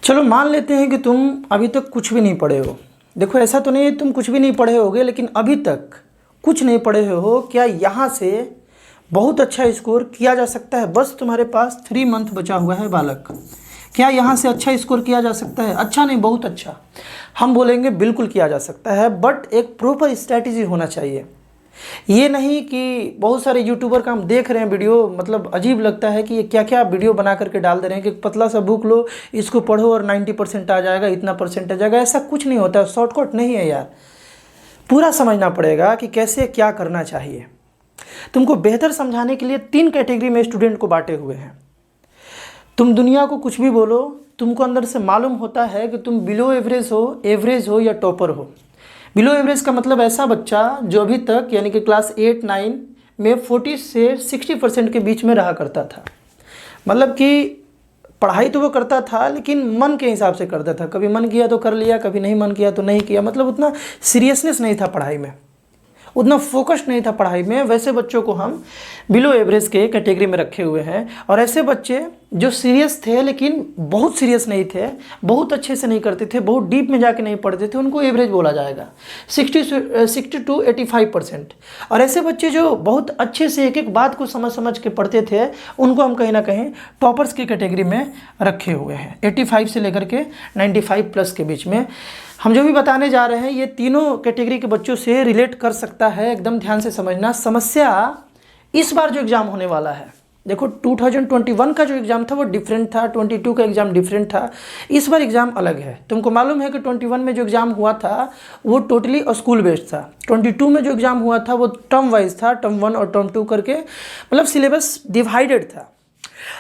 चलो मान लेते हैं कि तुम अभी तक कुछ भी नहीं पढ़े हो। देखो ऐसा तो नहीं है तुम कुछ भी नहीं पढ़े होगे, लेकिन अभी तक कुछ नहीं पढ़े हो। क्या यहाँ से बहुत अच्छा स्कोर किया जा सकता है? बस तुम्हारे पास 3 मंथ बचा हुआ है बालक। क्या यहाँ से अच्छा स्कोर किया जा सकता है? अच्छा नहीं, बहुत अच्छा। हम बोलेंगे बिल्कुल किया जा सकता है, बट एक प्रॉपर स्ट्रैटेजी होना चाहिए। ये नहीं कि बहुत सारे यूट्यूबर का हम देख रहे हैं वीडियो, मतलब अजीब लगता है कि ये क्या क्या वीडियो बना करके डाल दे रहे हैं कि पतला सा बुक लो, इसको पढ़ो और 90% आ जाएगा, इतना परसेंट आ जाएगा। ऐसा कुछ नहीं होता है, शॉर्टकट नहीं है यार। पूरा समझना पड़ेगा कि कैसे क्या करना चाहिए। तुमको बेहतर समझाने के लिए 3 कैटेगरी में स्टूडेंट को बांटे हुए हैं। तुम दुनिया को कुछ भी बोलो, तुमको अंदर से मालूम होता है कि तुम बिलो एवरेज हो या टॉपर हो। बिलो एवरेज का मतलब ऐसा बच्चा जो अभी तक यानी कि क्लास 8-9 में 40 से 60% के बीच में रहा करता था। मतलब कि पढ़ाई तो वो करता था लेकिन मन के हिसाब से करता था। कभी मन किया तो कर लिया, कभी नहीं मन किया तो नहीं किया। मतलब उतना सीरियसनेस नहीं था पढ़ाई में, उतना फोकस्ड नहीं था पढ़ाई में। वैसे बच्चों को हम बिलो एवरेज के कैटेगरी में रखे हुए हैं। और ऐसे बच्चे जो सीरियस थे लेकिन बहुत सीरियस नहीं थे, बहुत अच्छे से नहीं करते थे, बहुत डीप में जाके नहीं पढ़ते थे, उनको एवरेज बोला जाएगा, 60 to 85%। और ऐसे बच्चे जो बहुत अच्छे से एक एक बात को समझ समझ के पढ़ते थे, उनको हम कहीं ना कहीं टॉपर्स की कैटेगरी में रखे हुए हैं। 85 से लेकर के 95+ के बीच में। हम जो भी बताने जा रहे हैं ये तीनों कैटेगरी के बच्चों से रिलेट कर सकता है। एकदम ध्यान से समझना। समस्या इस बार जो एग्ज़ाम होने वाला है, देखो 2021 का जो एग्ज़ाम था वो डिफरेंट था, 22 का एग्ज़ाम डिफरेंट था, इस बार एग्ज़ाम अलग है। तुमको मालूम है कि 21 में जो एग्ज़ाम हुआ था वो टोटली स्कूल बेस्ड था। 22 में जो एग्ज़ाम हुआ था वो टर्म वाइज था, टर्म 1 और टर्म 2 करके, मतलब सिलेबस डिवाइडेड था।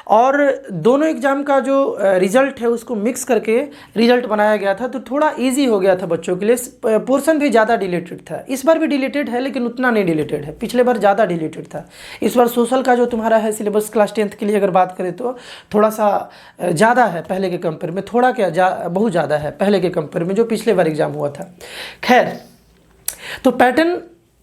और दोनों एग्ज़ाम का जो रिज़ल्ट है उसको मिक्स करके रिज़ल्ट बनाया गया था, तो थोड़ा इजी हो गया था बच्चों के लिए। पोर्शन भी ज़्यादा डिलीटेड था। इस बार भी डिलीटेड है लेकिन उतना नहीं डिलीटेड है, पिछले बार ज़्यादा डिलीटेड था। इस बार सोशल का जो तुम्हारा है सिलेबस क्लास 10th के लिए अगर बात करें तो थोड़ा सा ज़्यादा है पहले के कंपेयर में। थोड़ा क्या बहुत ज़्यादा है पहले के कंपेयर में जो पिछले बार एग्ज़ाम हुआ था। खैर, तो पैटर्न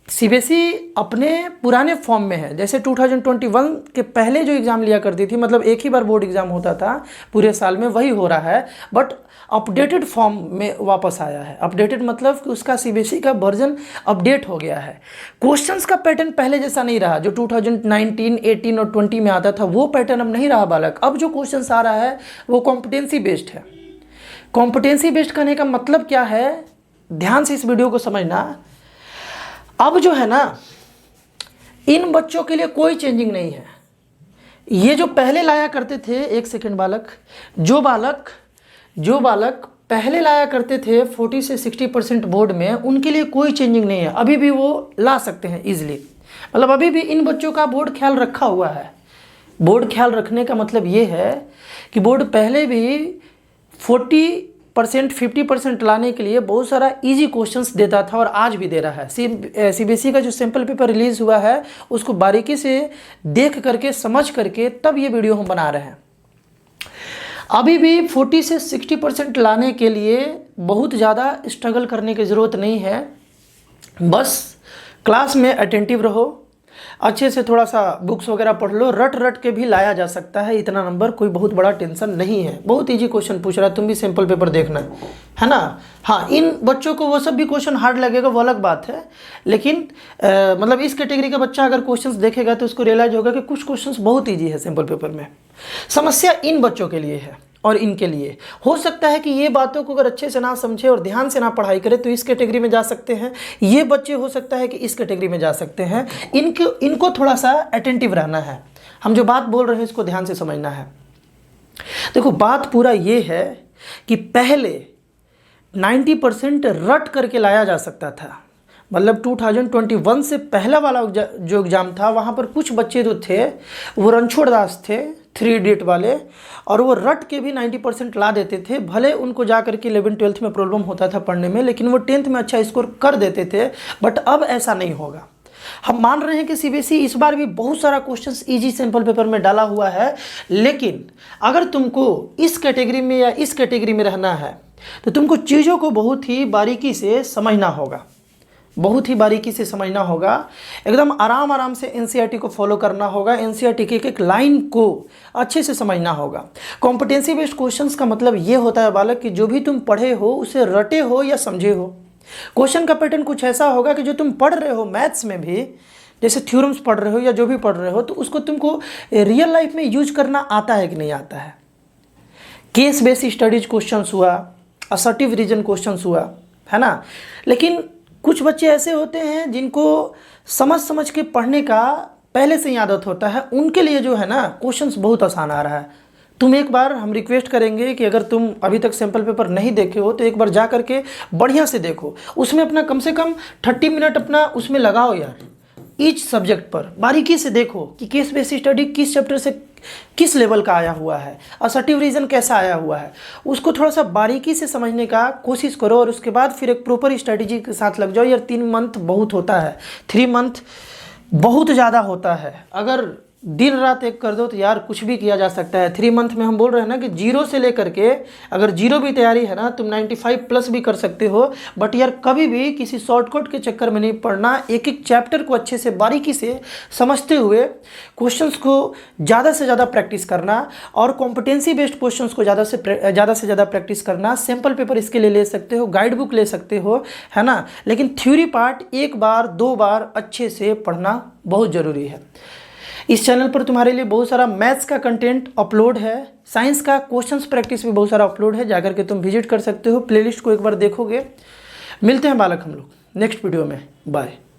सीबीएसई अपने पुराने फॉर्म में है। जैसे 2021 के पहले जो एग्ज़ाम लिया करती थी, मतलब एक ही बार बोर्ड एग्ज़ाम होता था पूरे साल में, वही हो रहा है, बट अपडेटेड फॉर्म में वापस आया है। अपडेटेड मतलब कि उसका सीबीएसई का वर्जन अपडेट हो गया है। क्वेश्चंस का पैटर्न पहले जैसा नहीं रहा। जो 2019, 18 और 20 में आता था वो पैटर्न अब नहीं रहा बालक। अब जो क्वेश्चंस आ रहा है वो कॉम्पिटेंसी बेस्ड है। कॉम्पिटेंसी बेस्ड करने का मतलब क्या है, ध्यान से इस वीडियो को समझना। अब जो है ना, इन बच्चों के लिए कोई चेंजिंग नहीं है। ये जो पहले लाया करते थे, एक सेकंड बालक, जो बालक पहले लाया करते थे 40 से 60% बोर्ड में, उनके लिए कोई चेंजिंग नहीं है। अभी भी वो ला सकते हैं इजीली। मतलब अभी भी इन बच्चों का बोर्ड ख्याल रखा हुआ है। बोर्ड ख्याल रखने का मतलब ये है कि बोर्ड पहले भी 40%, 50% लाने के लिए बहुत सारा इजी क्वेश्चंस देता था और आज भी दे रहा है। सीबीएसई का जो सैम्पल पेपर रिलीज़ हुआ है उसको बारीकी से देख करके, समझ करके तब ये वीडियो हम बना रहे हैं। अभी भी 40 से 60% लाने के लिए बहुत ज़्यादा स्ट्रगल करने की ज़रूरत नहीं है। बस क्लास में अटेंटिव रहो, अच्छे से थोड़ा सा बुक्स वगैरह पढ़ लो, रट के भी लाया जा सकता है। इतना नंबर कोई बहुत बड़ा टेंशन नहीं है। बहुत इजी क्वेश्चन पूछ रहा है, तुम भी सैम्पल पेपर देखना है ना। हाँ, इन बच्चों को वो सब भी क्वेश्चन हार्ड लगेगा, वो अलग बात है। लेकिन मतलब इस कैटेगरी का बच्चा अगर क्वेश्चंस देखेगा तो उसको रियलाइज होगा कि कुछ क्वेश्चंस बहुत ईजी है सैम्पल पेपर में। समस्या इन बच्चों के लिए है और इनके लिए। हो सकता है कि ये बातों को अगर अच्छे से ना समझे और ध्यान से ना पढ़ाई करे तो इस कैटेगरी में जा सकते हैं। ये बच्चे हो सकता है कि इस कैटेगरी में जा सकते हैं। इनको थोड़ा सा अटेंटिव रहना है। हम जो बात बोल रहे हैं इसको ध्यान से समझना है। देखो, बात पूरा ये है कि पहले 90% रट करके लाया जा सकता था। मतलब 2021 से पहला वाला जो एग्ज़ाम था वहाँ पर कुछ बच्चे जो थे वो रणछोड़ दास थे, 3 इडियट वाले, और वो रट के भी 90% ला देते थे। भले उनको जा करके 11th-12th में प्रॉब्लम होता था पढ़ने में, लेकिन वो 10th में अच्छा स्कोर कर देते थे। बट अब ऐसा नहीं होगा। हम मान रहे हैं कि सीबीएसई इस बार भी बहुत सारा क्वेश्चंस इजी सैम्पल पेपर में डाला हुआ है, लेकिन अगर तुमको इस कैटेगरी में या इस कैटेगरी में रहना है तो तुमको चीज़ों को बहुत ही बारीकी से समझना होगा। बहुत ही बारीकी से समझना होगा, एकदम आराम आराम से एनसीईआरटी को फॉलो करना होगा, एनसीईआरटी के एक लाइन को अच्छे से समझना होगा। कॉम्पिटेंसी बेस्ड क्वेश्चंस का मतलब ये होता है बालक कि जो भी तुम पढ़े हो उसे रटे हो या समझे हो। क्वेश्चन का पैटर्न कुछ ऐसा होगा कि जो तुम पढ़ रहे हो मैथ्स में भी, जैसे थ्योरम्स पढ़ रहे हो या जो भी पढ़ रहे हो, तो उसको तुमको रियल लाइफ में यूज करना आता है कि नहीं आता है। केस बेस्ड स्टडीज क्वेश्चंस हुआ, असर्टिव रीजन क्वेश्चंस हुआ, है ना। लेकिन कुछ बच्चे ऐसे होते हैं जिनको समझ समझ के पढ़ने का पहले से ही आदत होता है, उनके लिए जो है ना क्वेश्चंस बहुत आसान आ रहा है। तुम एक बार, हम रिक्वेस्ट करेंगे कि अगर तुम अभी तक सैम्पल पेपर नहीं देखे हो तो एक बार जा करके बढ़िया से देखो, उसमें अपना कम से कम 30 मिनट अपना उसमें लगाओ यार, ईच सब्जेक्ट पर बारीकी से देखो कि केस बेस्ड स्टडी किस चैप्टर से किस लेवल का आया हुआ है, असर्टिव रीजन कैसा आया हुआ है, उसको थोड़ा सा बारीकी से समझने का कोशिश करो और उसके बाद फिर एक प्रॉपर स्ट्रेटजी के साथ लग जाओ। यार 3 मंथ बहुत होता है, 3 मंथ बहुत ज़्यादा होता है। अगर दिन रात एक कर दो तो यार कुछ भी किया जा सकता है। 3 मंथ में हम बोल रहे हैं ना कि 0 से लेकर के, अगर 0 भी तैयारी है ना, तुम 95 प्लस भी कर सकते हो। बट यार कभी भी किसी शॉर्टकट के चक्कर में नहीं पढ़ना, एक एक चैप्टर को अच्छे से बारीकी से समझते हुए क्वेश्चंस को ज़्यादा से ज़्यादा प्रैक्टिस करना और कॉम्पिटेंसी बेस्ड क्वेश्चंस को ज़्यादा से ज़्यादा प्रैक्टिस करना। सैम्पल पेपर इसके लिए ले सकते हो, गाइड बुक ले सकते हो, है ना। लेकिन थ्योरी पार्ट 1 बार 2 बार अच्छे से पढ़ना बहुत ज़रूरी है। इस चैनल पर तुम्हारे लिए बहुत सारा मैथ्स का कंटेंट अपलोड है, साइंस का क्वेश्चंस प्रैक्टिस भी बहुत सारा अपलोड है, जाकर के तुम विजिट कर सकते हो। प्लेलिस्ट को एक बार देखोगे। मिलते हैं बालक हम लोग नेक्स्ट वीडियो में। बाय।